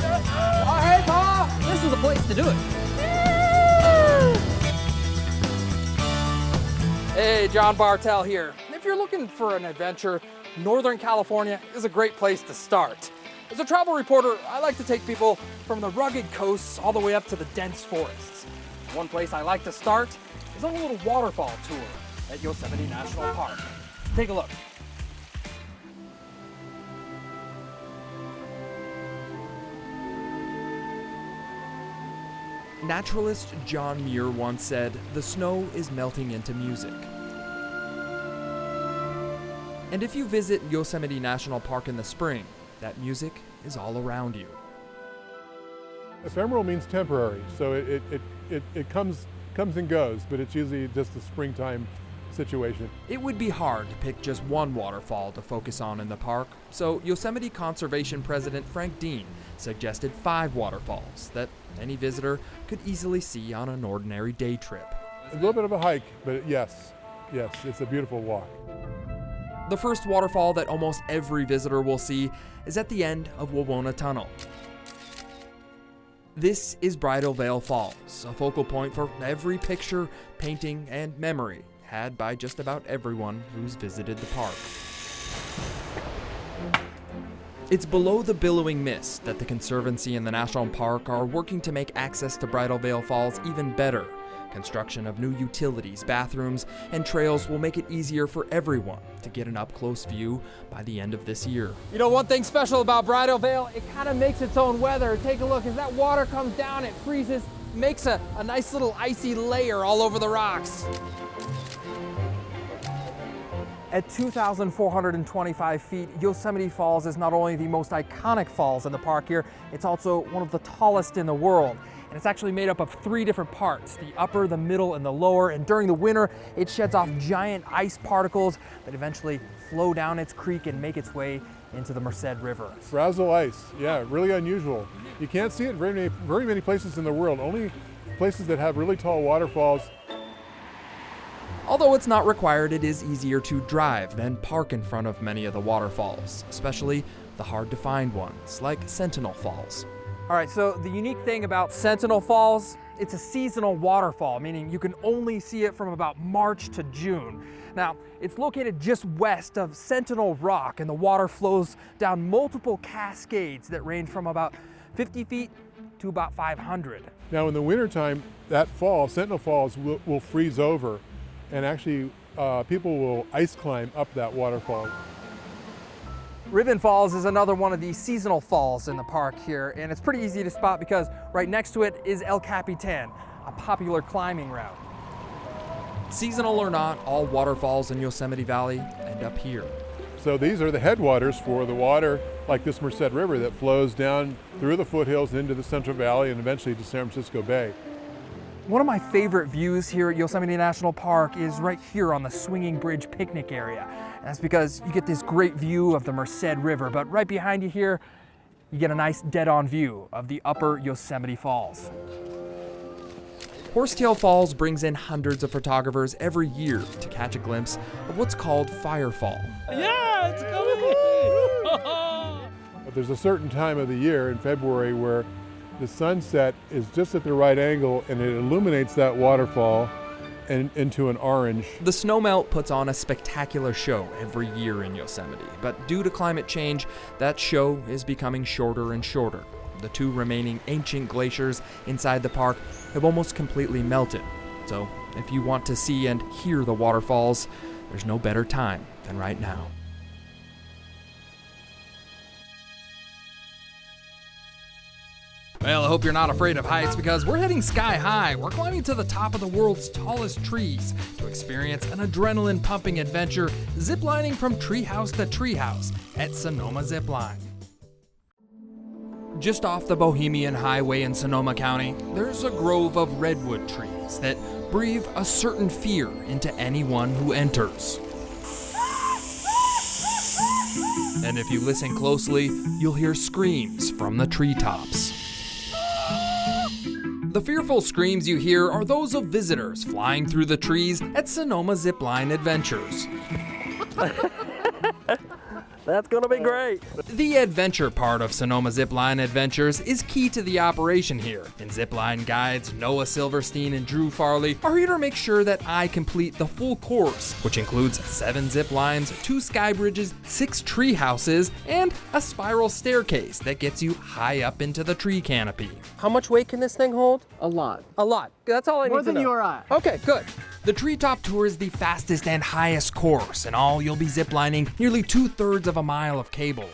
Oh, hey, Pa! This is the place to do it. Hey, John Bartell here. If you're looking for an adventure, Northern California is a great place to start. As a travel reporter, I like to take people from the rugged coasts all the way up to the dense forests. One place I like to start is on a little waterfall tour at Yosemite National Park. Take a look. Naturalist John Muir once said, "The snow is melting into music." And if you visit Yosemite National Park in the spring, that music is all around you. Ephemeral means temporary, so it comes and goes, but it's usually just a springtime situation. It would be hard to pick just one waterfall to focus on in the park, so Yosemite Conservation President Frank Dean suggested 5 waterfalls that any visitor could easily see on an ordinary day trip. A little bit of a hike, but yes, it's a beautiful walk. The first waterfall that almost every visitor will see is at the end of Wawona Tunnel. This is Bridal Veil Falls, a focal point for every picture, painting, and memory had by just about everyone who's visited the park. It's below the billowing mist that the Conservancy and the National Park are working to make access to Bridal Veil Falls even better. Construction of new utilities, bathrooms, and trails will make it easier for everyone to get an up-close view by the end of this year. You know, one thing special about Bridal Veil, it kind of makes its own weather. Take a look, as that water comes down, it freezes, makes a nice little icy layer all over the rocks. At 2,425 feet, Yosemite Falls is not only the most iconic falls in the park here, it's also one of the tallest in the world. And it's actually made up of 3 different parts, the upper, the middle, and the lower. And during the winter, it sheds off giant ice particles that eventually flow down its creek and make its way into the Merced River. Frazzle ice, yeah, really unusual. You can't see it very many places in the world, only places that have really tall waterfalls. Although it's not required, it is easier to drive than park in front of many of the waterfalls, especially the hard-to-find ones, like Sentinel Falls. All right, so the unique thing about Sentinel Falls, it's a seasonal waterfall, meaning you can only see it from about March to June. Now, it's located just west of Sentinel Rock, and the water flows down multiple cascades that range from about 50 feet to about 500. Now in the wintertime, that fall, Sentinel Falls will freeze over, and actually people will ice climb up that waterfall. Ribbon Falls is another one of these seasonal falls in the park here, and it's pretty easy to spot because right next to it is El Capitan, a popular climbing route. Seasonal or not, all waterfalls in Yosemite Valley end up here. So these are the headwaters for the water, like this Merced River that flows down through the foothills into the Central Valley and eventually to San Francisco Bay. One of my favorite views here at Yosemite National Park is right here on the Swinging Bridge picnic area. And that's because you get this great view of the Merced River, but right behind you here, you get a nice dead-on view of the upper Yosemite Falls. Horsetail Falls brings in hundreds of photographers every year to catch a glimpse of what's called firefall. Yeah, it's coming! But there's a certain time of the year in February where the sunset is just at the right angle and it illuminates that waterfall and into an orange. The snowmelt puts on a spectacular show every year in Yosemite, but due to climate change, that show is becoming shorter and shorter. The 2 remaining ancient glaciers inside the park have almost completely melted. So if you want to see and hear the waterfalls, there's no better time than right now. Well, I hope you're not afraid of heights because we're heading sky high. We're climbing to the top of the world's tallest trees to experience an adrenaline-pumping adventure ziplining from treehouse to treehouse at Sonoma Zipline. Just off the Bohemian Highway in Sonoma County, there's a grove of redwood trees that breathe a certain fear into anyone who enters. And if you listen closely, you'll hear screams from the treetops. The fearful screams you hear are those of visitors flying through the trees at Sonoma Zipline Adventures. That's gonna be great. The adventure part of Sonoma Zipline Adventures is key to the operation here, and Zipline guides Noah Silverstein and Drew Farley are here to make sure that I complete the full course, which includes 7 zip lines, 2 sky bridges, 6 tree houses, and a spiral staircase that gets you high up into the tree canopy. How much weight can this thing hold? A lot. A lot. That's all I need to know. More than you or I. Okay, good. The Treetop Tour is the fastest and highest course, and all you'll be ziplining nearly 2/3 of a mile of cable.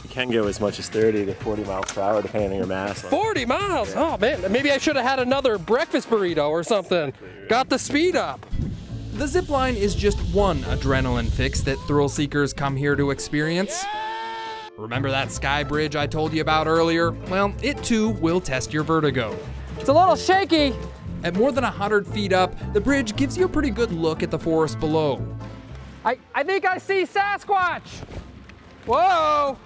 You can go as much as 30 to 40 miles per hour depending on your mass. 40 miles? Oh man, maybe I should have had another breakfast burrito or something. Got the speed up. The zipline is just one adrenaline fix that thrill seekers come here to experience. Remember that sky bridge I told you about earlier? Well, it too will test your vertigo. It's a little shaky. At more than 100 feet up, the bridge gives you a pretty good look at the forest below. I think I see Sasquatch. Whoa.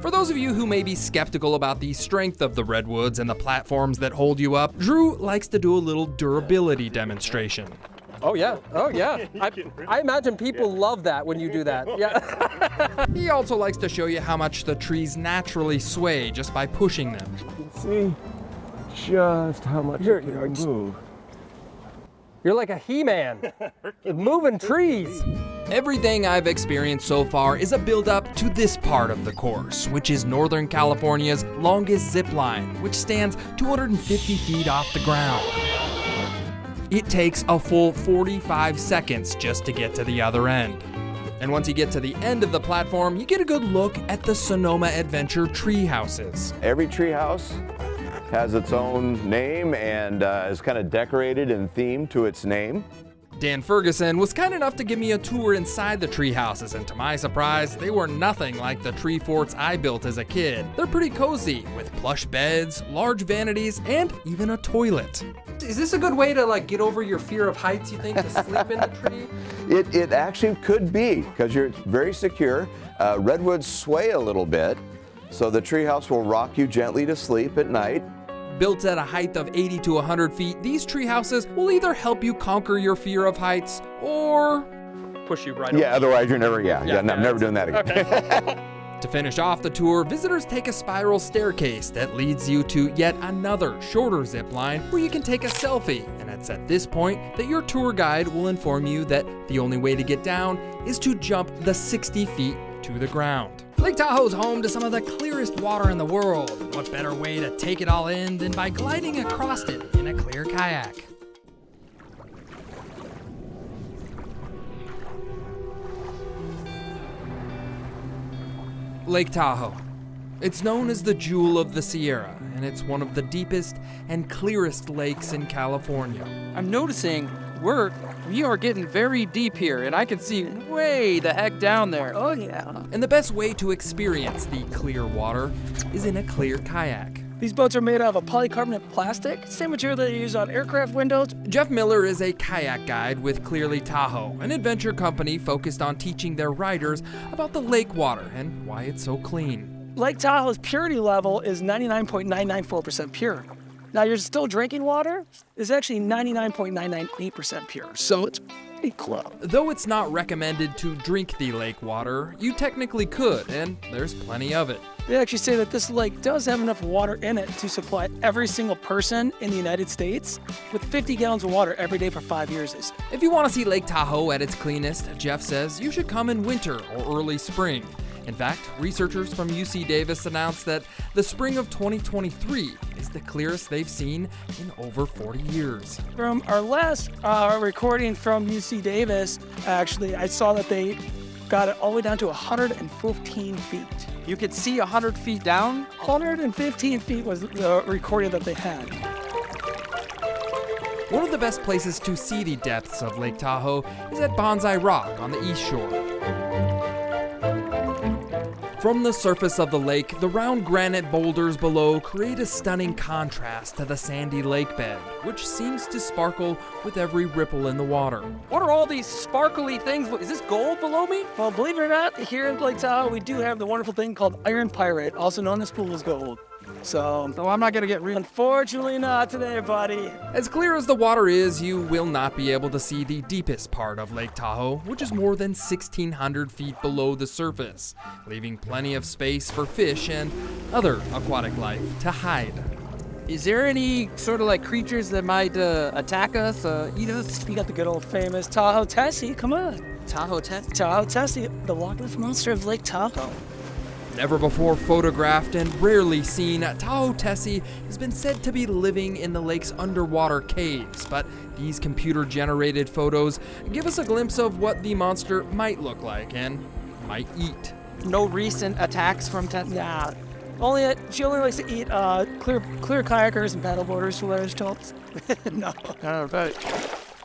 For those of you who may be skeptical about the strength of the redwoods and the platforms that hold you up, Drew likes to do a little durability demonstration. Oh yeah, oh yeah. I imagine people love that when you do that. Yeah. He also likes to show you how much the trees naturally sway just by pushing them. You can see just how much you can move. You're like a He-Man with moving trees. Everything I've experienced so far is a build-up to this part of the course, which is Northern California's longest zip line, which stands 250 feet off the ground. It takes a full 45 seconds just to get to the other end. And once you get to the end of the platform, you get a good look at the Sonoma Adventure tree houses. Every tree house has its own name and is kind of decorated and themed to its name. Dan Ferguson was kind enough to give me a tour inside the tree houses, and to my surprise, they were nothing like the tree forts I built as a kid. They're pretty cozy, with plush beds, large vanities, and even a toilet. Is this a good way to like get over your fear of heights, you think, to sleep in the tree? It actually could be, because you're very secure. Redwoods sway a little bit, so the tree house will rock you gently to sleep at night. Built at a height of 80 to 100 feet, these tree houses will either help you conquer your fear of heights or push you right Yeah, over. otherwise you're never, I'm never doing that again. Okay. To finish off the tour, visitors take a spiral staircase that leads you to yet another shorter zip line where you can take a selfie. And it's at this point that your tour guide will inform you that the only way to get down is to jump the 60 feet to the ground. Lake Tahoe's home to some of the clearest water in the world. What better way to take it all in than by gliding across it in a clear kayak? Lake Tahoe. It's known as the Jewel of the Sierra, and it's one of the deepest and clearest lakes in California. I'm noticing we are getting very deep here, and I can see way the heck down there. Oh yeah. And the best way to experience the clear water is in a clear kayak. These boats are made out of a polycarbonate plastic, same material that you use on aircraft windows. Jeff Miller is a kayak guide with Clearly Tahoe, an adventure company focused on teaching their riders about the lake water and why it's so clean. Lake Tahoe's purity level is 99.994% pure. Now, your still drinking water is actually 99.998% pure, so it's pretty close. Though it's not recommended to drink the lake water, you technically could, and there's plenty of it. They actually say that this lake does have enough water in it to supply every single person in the United States with 50 gallons of water every day for 5 years. If you want to see Lake Tahoe at its cleanest, Jeff says you should come in winter or early spring. In fact, researchers from UC Davis announced that the spring of 2023 is the clearest they've seen in over 40 years. From our last recording from UC Davis, actually, I saw that they got it all the way down to 115 feet. You could see 100 feet down? 115 feet was the recording that they had. One of the best places to see the depths of Lake Tahoe is at Bonsai Rock on the east shore. From the surface of the lake, the round granite boulders below create a stunning contrast to the sandy lake bed, which seems to sparkle with every ripple in the water. What are all these sparkly things? Is this gold below me? Well, believe it or not, here in Lake Tahoe, we do have the wonderful thing called iron pyrite, also known as fool's gold. So I'm not gonna get unfortunately not today, buddy. As clear as the water is, you will not be able to see the deepest part of Lake Tahoe, which is more than 1,600 feet below the surface, leaving plenty of space for fish and other aquatic life to hide. Is there any sort of like creatures that might attack us, eat us? We got the good old famous Tahoe Tessie. Come on. Tahoe Tessie? Tahoe Tessie, the Loch Ness monster of Lake Tahoe. Never before photographed and rarely seen, Tahoe Tessie has been said to be living in the lake's underwater caves, but these computer-generated photos give us a glimpse of what the monster might look like and might eat. No recent attacks from Tessie? Nah. She only likes to eat clear kayakers and paddleboarders, to what I was told. No. All right.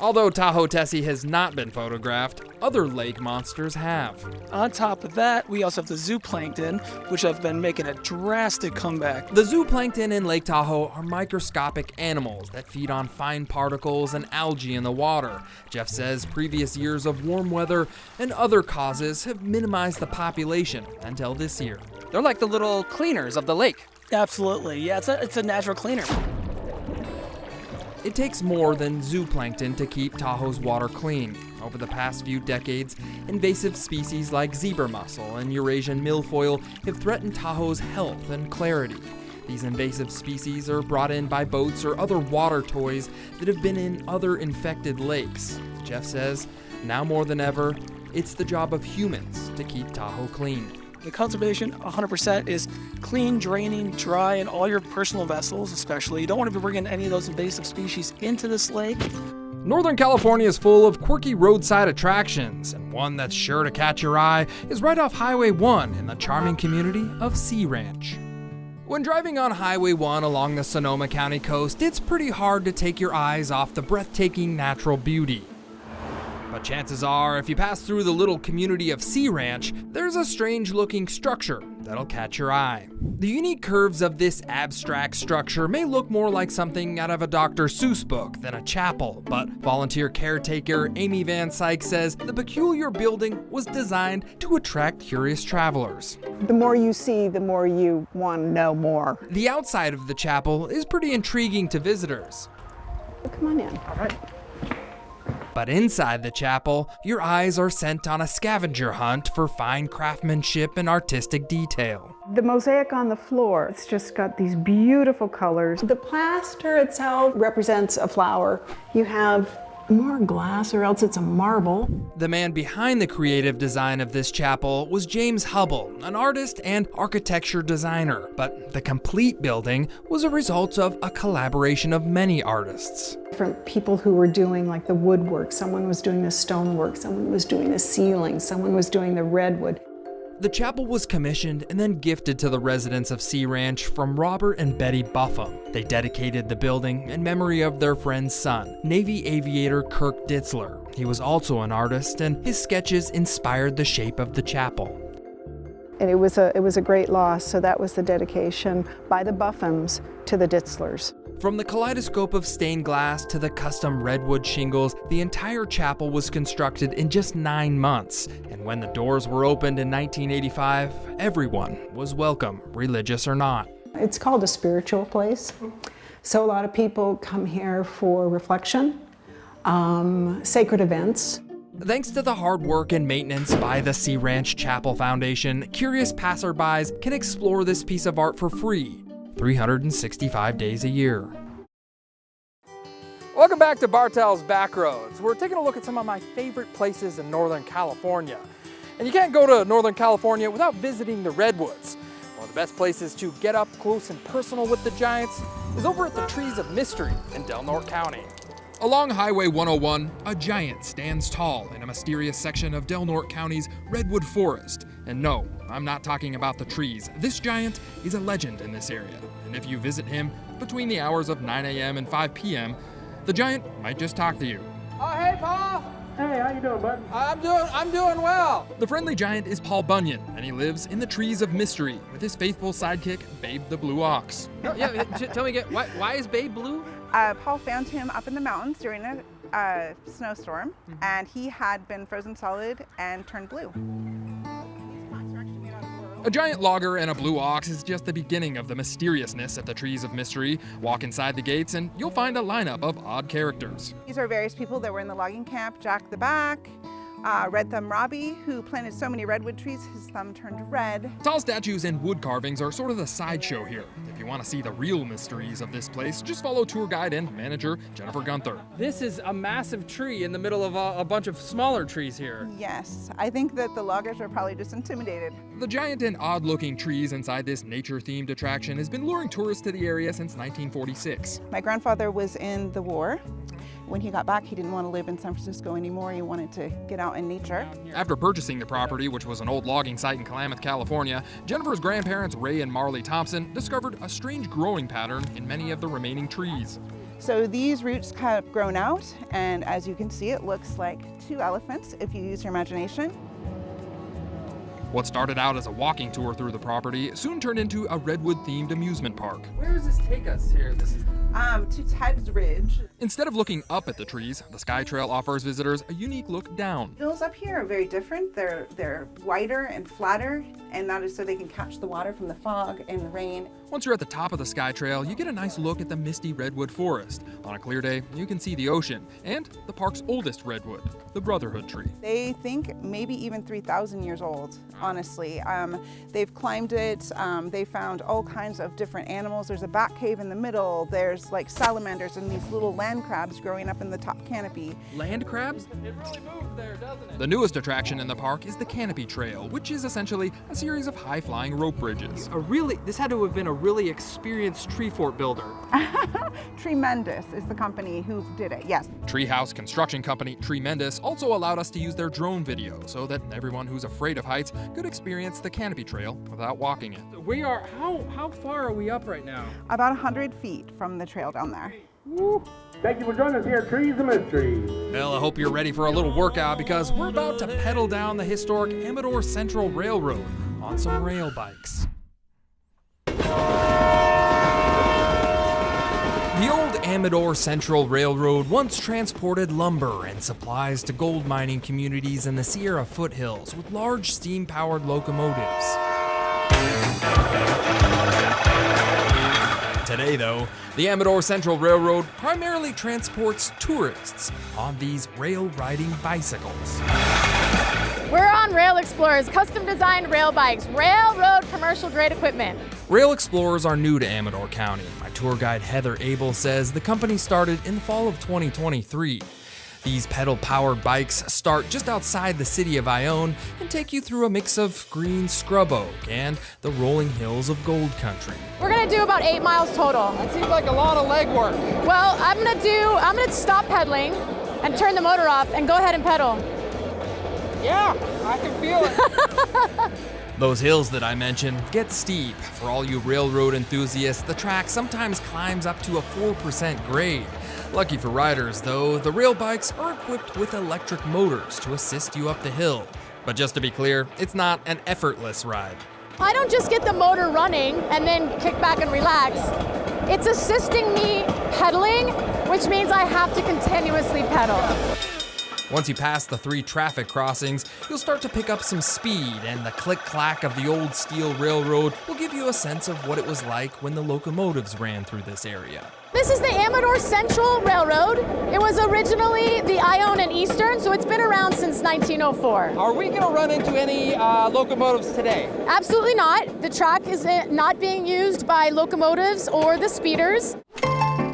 Although Tahoe Tessie has not been photographed, other lake monsters have. On top of that, we also have the zooplankton, which have been making a drastic comeback. The zooplankton in Lake Tahoe are microscopic animals that feed on fine particles and algae in the water. Jeff says previous years of warm weather and other causes have minimized the population until this year. They're like the little cleaners of the lake. Absolutely, yeah, it's a natural cleaner. It takes more than zooplankton to keep Tahoe's water clean. Over the past few decades, invasive species like zebra mussel and Eurasian milfoil have threatened Tahoe's health and clarity. These invasive species are brought in by boats or other water toys that have been in other infected lakes. Jeff says, now more than ever, it's the job of humans to keep Tahoe clean. The conservation 100% is clean, draining, dry, and all your personal vessels especially. You don't want to be bringing any of those invasive species into this lake. Northern California is full of quirky roadside attractions, and one that's sure to catch your eye is right off Highway 1 in the charming community of Seanch. When driving on Highway 1 along the Sonoma County coast, it's pretty hard to take your eyes off the breathtaking natural beauty. But chances are, if you pass through the little community of Seanch, there's a strange-looking structure that'll catch your eye. The unique curves of this abstract structure may look more like something out of a Dr. Seuss book than a chapel, but volunteer caretaker Amy Van Syke says the peculiar building was designed to attract curious travelers. The more you see, the more you want to know more. The outside of the chapel is pretty intriguing to visitors. Come on in. All right. But inside the chapel, your eyes are sent on a scavenger hunt for fine craftsmanship and artistic detail. The mosaic on the floor, it's just got these beautiful colors. The plaster itself represents a flower. You have more glass, or else it's a marble. The man behind the creative design of this chapel was James Hubble, an artist and architecture designer. But the complete building was a result of a collaboration of many artists. Different people who were doing like the woodwork. Someone was doing the stonework, someone was doing the ceiling, someone was doing the redwood. The chapel was commissioned and then gifted to the residents of Seanch from Robert and Betty Buffum. They dedicated the building in memory of their friend's son, Navy aviator Kirk Ditzler. He was also an artist, and his sketches inspired the shape of the chapel. And it was a great loss, so that was the dedication by the Buffums to the Ditzlers. From the kaleidoscope of stained glass to the custom redwood shingles, the entire chapel was constructed in just 9 months. And when the doors were opened in 1985, everyone was welcome, religious or not. It's called a spiritual place. So a lot of people come here for reflection, sacred events. Thanks to the hard work and maintenance by the Seanch Chapel Foundation, curious passerbys can explore this piece of art for free, 365 days a year. Welcome back to Bartell's Backroads. We're taking a look at some of my favorite places in Northern California. And you can't go to Northern California without visiting the redwoods. One of the best places to get up close and personal with the giants is over at the Trees of Mystery in Del Norte County. Along Highway 101, a giant stands tall in a mysterious section of Del Norte County's redwood forest. And no, I'm not talking about the trees. This giant is a legend in this area. And if you visit him between the hours of 9 a.m. and 5 p.m., the giant might just talk to you. Oh, hey, Paul. Hey, how you doing, bud? I'm doing well. The friendly giant is Paul Bunyan, and he lives in the Trees of Mystery with his faithful sidekick, Babe the Blue Ox. Tell me again, why is Babe blue? Paul found him up in the mountains during a snowstorm, and he had been frozen solid and turned blue. A giant logger and a blue ox is just the beginning of the mysteriousness at the Trees of Mystery. Walk inside the gates and you'll find a lineup of odd characters. These are various people that were in the logging camp. Jack the Back, Red Thumb Robbie, who planted so many redwood trees his thumb turned red. Tall statues and wood carvings are sort of the sideshow here. If you want to see the real mysteries of this place, just follow tour guide and manager Jennifer Gunther. This is a massive tree in the middle of a bunch of smaller trees here. Yes, I think that the loggers were probably just intimidated. The giant and odd-looking trees inside this nature-themed attraction has been luring tourists to the area since 1946. My grandfather was in the war. When he got back, he didn't want to live in San Francisco anymore. He wanted to get out in nature. After purchasing the property, which was an old logging site in Klamath, California, Jennifer's grandparents, Ray and Marley Thompson, discovered a strange growing pattern in many of the remaining trees. So these roots have grown out, and as you can see, it looks like two elephants if you use your imagination. What started out as a walking tour through the property soon turned into a redwood-themed amusement park. Where does this take us here? To Ted's Ridge. Instead of looking up at the trees, the Sky Trail offers visitors a unique look down. Hills up here are very different. They're wider and flatter, and that is so they can catch the water from the fog and the rain. Once you're at the top of the Sky Trail, you get a nice look at the misty redwood forest. On a clear day, you can see the ocean and the park's oldest redwood, the Brotherhood tree. They think maybe even 3,000 years old, honestly. They've climbed it. They found all kinds of different animals. There's a bat cave in the middle. There's like salamanders and these little land crabs growing up in the top canopy. Land crabs? It really moved there, doesn't it? The newest attraction in the park is the Canopy Trail, which is essentially a series of high-flying rope bridges. This had to have been a really experienced tree fort builder. Tremendous is the company who did it, yes. Treehouse construction company Tremendous also allowed us to use their drone video so that everyone who's afraid of heights could experience the Canopy Trail without walking it. How far are we up right now? About 100 feet from the trail down there. Woo. Thank you for joining us here at Trees of Mystery. Well, I hope you're ready for a little workout because we're about to pedal down the historic Amador Central Railroad on some rail bikes. The old Amador Central Railroad once transported lumber and supplies to gold mining communities in the Sierra foothills with large steam-powered locomotives. Today, though, the Amador Central Railroad primarily transports tourists on these rail-riding bicycles. We're on Rail Explorers, custom-designed rail bikes, railroad commercial-grade equipment. Rail Explorers are new to Amador County. My tour guide Heather Abel says the company started in the fall of 2023. These pedal-powered bikes start just outside the city of Ione and take you through a mix of green scrub oak and the rolling hills of gold country. We're gonna do about 8 miles total. That seems like a lot of legwork. Well, I'm gonna stop pedaling and turn the motor off and go ahead and pedal. Yeah, I can feel it. Those hills that I mentioned get steep. For all you railroad enthusiasts, the track sometimes climbs up to a 4% grade. Lucky for riders, though, the rail bikes are equipped with electric motors to assist you up the hill. But just to be clear, it's not an effortless ride. I don't just get the motor running and then kick back and relax. It's assisting me pedaling, which means I have to continuously pedal. Once you pass the 3 traffic crossings, you'll start to pick up some speed, and the click-clack of the old steel railroad will give you a sense of what it was like when the locomotives ran through this area. This is the Amador Central Railroad. It was originally the Ione and Eastern, so it's been around since 1904. Are we going to run into any locomotives today? Absolutely not. The track is not being used by locomotives or the speeders.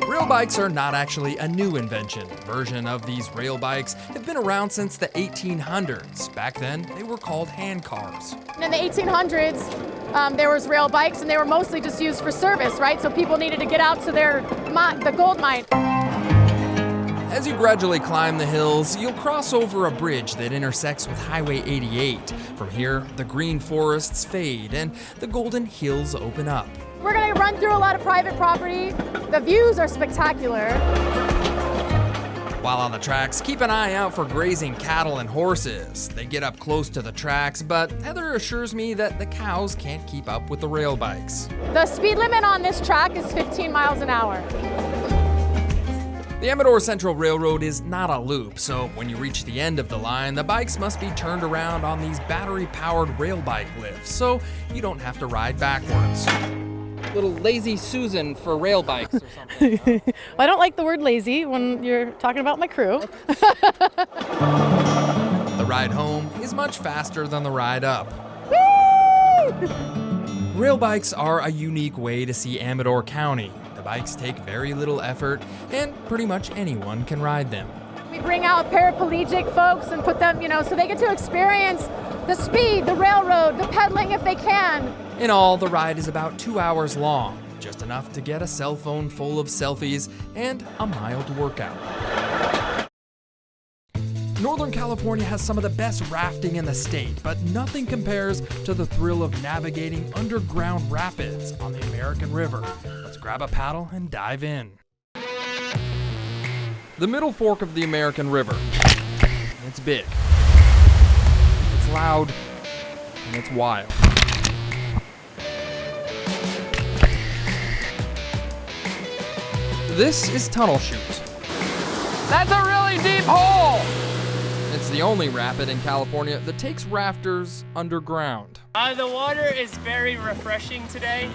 Rail bikes are not actually a new invention. Version of these rail bikes have been around since the 1800s. Back then, they were called hand cars. In the 1800s, there was rail bikes, and they were mostly just used for service, right? So people needed to get out to the gold mine. As you gradually climb the hills, you'll cross over a bridge that intersects with Highway 88. From here, the green forests fade and the golden hills open up. We're gonna run through a lot of private property. The views are spectacular. While on the tracks, keep an eye out for grazing cattle and horses. They get up close to the tracks, but Heather assures me that the cows can't keep up with the rail bikes. The speed limit on this track is 15 miles an hour. The The Amador Central Railroad is not a loop, so when you reach the end of the line, the bikes must be turned around on these battery-powered rail bike lifts, so you don't have to ride backwards. Little lazy Susan for rail bikes or something. I don't like the word lazy when you're talking about my crew. The ride home is much faster than the ride up. Woo! Rail bikes are a unique way to see Amador County. The bikes take very little effort, and pretty much anyone can ride them. We bring out paraplegic folks and put them, so they get to experience the speed, the railroad, the pedaling if they can. In all, the ride is about 2 hours long, just enough to get a cell phone full of selfies and a mild workout. Northern California has some of the best rafting in the state, but nothing compares to the thrill of navigating underground rapids on the American River. Let's grab a paddle and dive in. The Middle Fork of the American River. It's big. It's loud. And it's wild. This is Tunnel Chute. That's a really deep hole! It's the only rapid in California that takes rafters underground. The water is very refreshing today.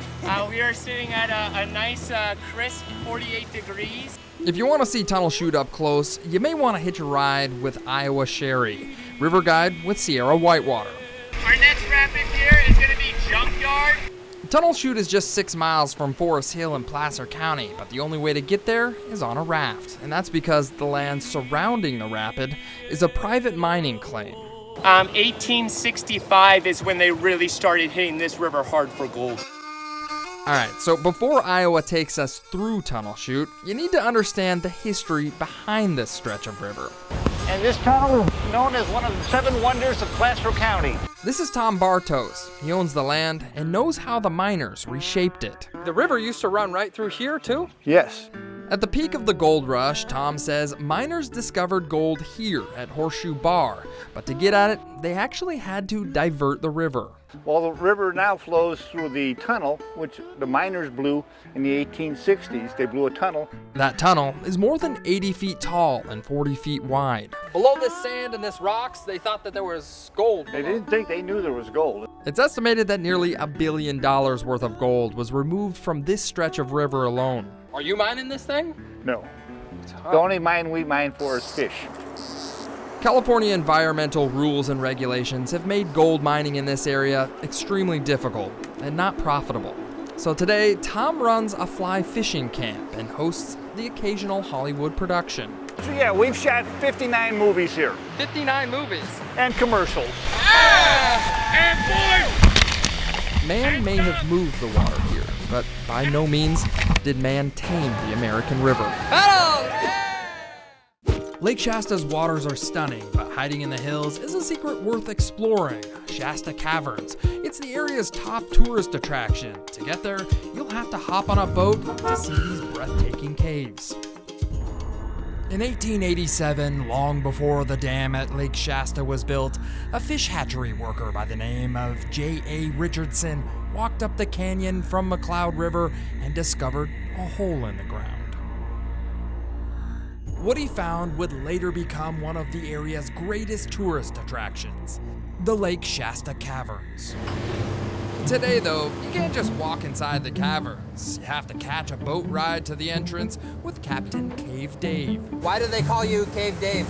We are sitting at a nice crisp 48 degrees. If you want to see Tunnel Chute up close, you may want to hitch a ride with Iowa Sherry, river guide with Sierra Whitewater. Our next rapid here is going to be Junkyard. Tunnel Chute is just 6 miles from Forest Hill in Placer County, but the only way to get there is on a raft. And that's because the land surrounding the rapid is a private mining claim. 1865 is when they really started hitting this river hard for gold. Alright, so before Iowa takes us through Tunnel Chute, you need to understand the history behind this stretch of river. And this tunnel is known as one of the 7 wonders of Placer County. This is Tom Bartos. He owns the land and knows how the miners reshaped it. The river used to run right through here, too? Yes. At the peak of the gold rush, Tom says miners discovered gold here at Horseshoe Bar, but to get at it, they actually had to divert the river. Well, the river now flows through the tunnel, which the miners blew in the 1860s. They blew a tunnel. That tunnel is more than 80 feet tall and 40 feet wide. Below this sand and this rocks, they thought that there was gold. They didn't think they knew there was gold. It's estimated that nearly $1 billion worth of gold was removed from this stretch of river alone. Are you mining this thing? No. The only mine we mine for is fish. California environmental rules and regulations have made gold mining in this area extremely difficult and not profitable. So today, Tom runs a fly fishing camp and hosts the occasional Hollywood production. So yeah, we've shot 59 movies here. 59 movies. And commercials. Man may have moved the water here, but by no means did man tame the American River. Lake Shasta's waters are stunning, but hiding in the hills is a secret worth exploring, Shasta Caverns. It's the area's top tourist attraction. To get there, you'll have to hop on a boat to see these breathtaking caves. In 1887, long before the dam at Lake Shasta was built, a fish hatchery worker by the name of J.A. Richardson walked up the canyon from McCloud River and discovered a hole in the ground. What he found would later become one of the area's greatest tourist attractions, the Lake Shasta Caverns. Today, though, you can't just walk inside the caverns. You have to catch a boat ride to the entrance with Captain Cave Dave. Why do they call you Cave Dave?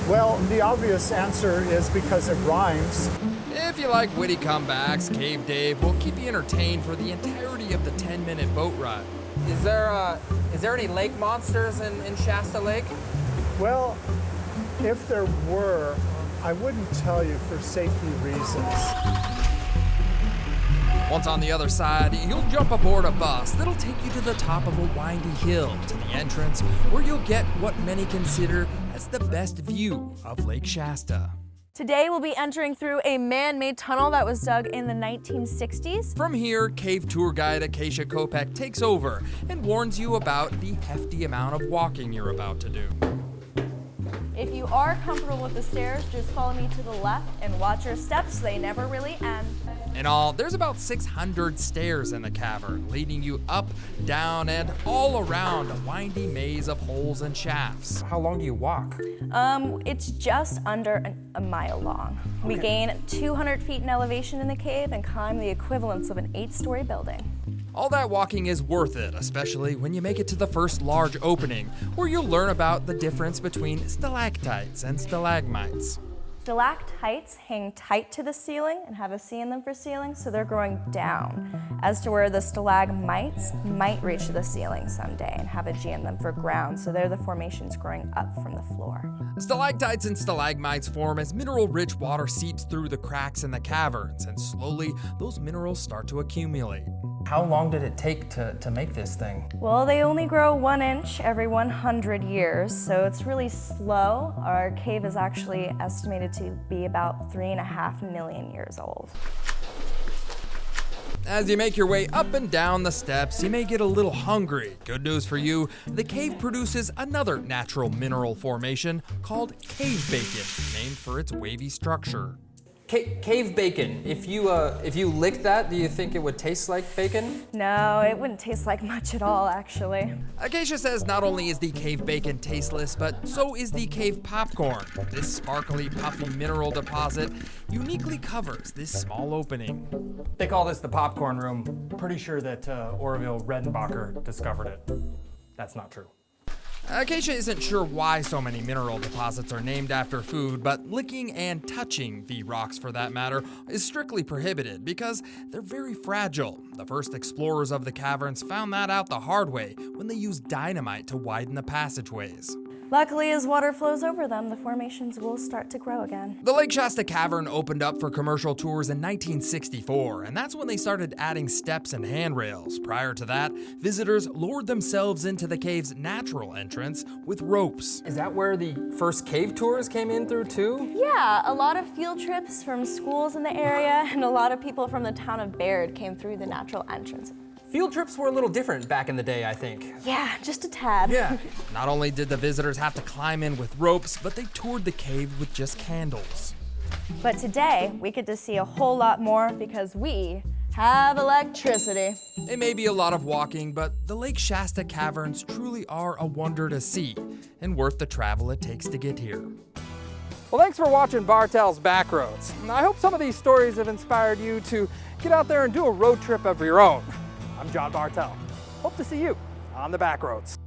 Well, the obvious answer is because it rhymes. If you like witty comebacks, Cave Dave will keep you entertained for the entirety of the 10-minute boat ride. Is there any lake monsters in Shasta Lake? Well, if there were, I wouldn't tell you for safety reasons. Once on the other side, you'll jump aboard a bus that'll take you to the top of a windy hill to the entrance, where you'll get what many consider as the best view of Lake Shasta. Today we'll be entering through a man-made tunnel that was dug in the 1960s. From here, cave tour guide Acacia Kopek takes over and warns you about the hefty amount of walking you're about to do. If you are comfortable with the stairs, just follow me to the left and watch your steps. They never really end. In all, there's about 600 stairs in the cavern, leading you up, down, and all around a windy maze of holes and shafts. How long do you walk? It's just under a mile long. We gain 200 feet in elevation in the cave and climb the equivalence of an 8-story building. All that walking is worth it, especially when you make it to the first large opening, where you'll learn about the difference between stalactites and stalagmites. Stalactites hang tight to the ceiling and have a C in them for ceiling, so they're growing down, as to where the stalagmites might reach the ceiling someday and have a G in them for ground, so they're the formations growing up from the floor. Stalactites and stalagmites form as mineral-rich water seeps through the cracks in the caverns, and slowly those minerals start to accumulate. How long did it take to make this thing? Well, they only grow 1 inch every 100 years, so it's really slow. Our cave is actually estimated to be about 3.5 million years old. As you make your way up and down the steps, you may get a little hungry. Good news for you, the cave produces another natural mineral formation called cave bacon, named for its wavy structure. Cave bacon, if you licked that, do you think it would taste like bacon? No, it wouldn't taste like much at all, actually. Acacia says not only is the cave bacon tasteless, but so is the cave popcorn. This sparkly, puffy mineral deposit uniquely covers this small opening. They call this the popcorn room. Pretty sure that Orville Redenbacher discovered it. That's not true. Acacia isn't sure why so many mineral deposits are named after food, but licking and touching the rocks, for that matter, is strictly prohibited because they're very fragile. The first explorers of the caverns found that out the hard way when they used dynamite to widen the passageways. Luckily, as water flows over them, the formations will start to grow again. The Lake Shasta Cavern opened up for commercial tours in 1964, and that's when they started adding steps and handrails. Prior to that, visitors lowered themselves into the cave's natural entrance with ropes. Is that where the first cave tours came in through too? Yeah, a lot of field trips from schools in the area, and a lot of people from the town of Baird came through the natural entrance. Field trips were a little different back in the day, I think. Yeah, just a tad. Yeah. Not only did the visitors have to climb in with ropes, but they toured the cave with just candles. But today, we get to see a whole lot more because we have electricity. It may be a lot of walking, but the Lake Shasta Caverns truly are a wonder to see and worth the travel it takes to get here. Well, thanks for watching Bartell's Backroads. I hope some of these stories have inspired you to get out there and do a road trip of your own. I'm John Bartell. Hope to see you on the Backroads.